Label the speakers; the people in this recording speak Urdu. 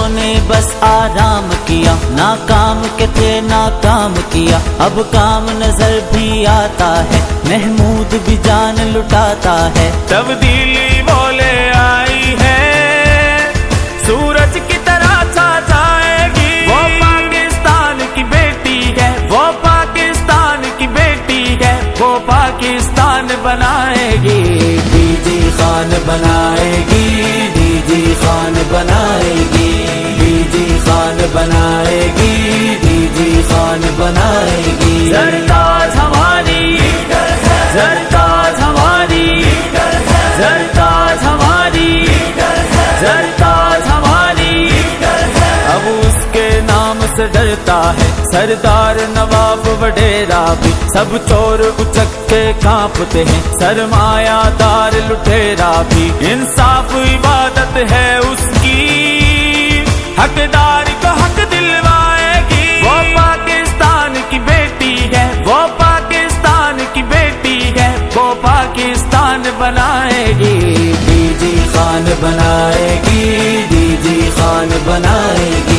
Speaker 1: لوگوں نے بس آرام کیا، ناکام کے تھے ناکام کیا، اب کام نظر بھی آتا ہے، محمود بھی جان لٹاتا ہے۔
Speaker 2: تبدیلی بولے آئی ہے، سورج کی طرح چھا جائے گی، وہ پاکستان کی بیٹی ہے، وہ پاکستان کی بیٹی ہے، وہ پاکستان بنائے گی،
Speaker 1: ڈی جی خان بنائے گی، ڈی جی خان بنائے گی، ڈی جی خان بنائے گی، ڈی جی خان بنائے گی۔
Speaker 2: زرتاج ہماری، زرتاج ہماری، زرتاج ہماری، زرتاج ہماری، اب اس کے نام سے ڈرتا ہے سردار نواب وڈیرا بھی، سب چور اچکے کانپتے ہیں، سرمایہ دار لٹیرا بھی، انصاف عبادت ہے اس کی، حقدار کو حق دلوائے گی، وہ پاکستان کی بیٹی ہے، وہ پاکستان کی بیٹی ہے، وہ پاکستان بنائے گی،
Speaker 1: ڈی جی خان بنائے گی، ڈی جی خان بنائے گی۔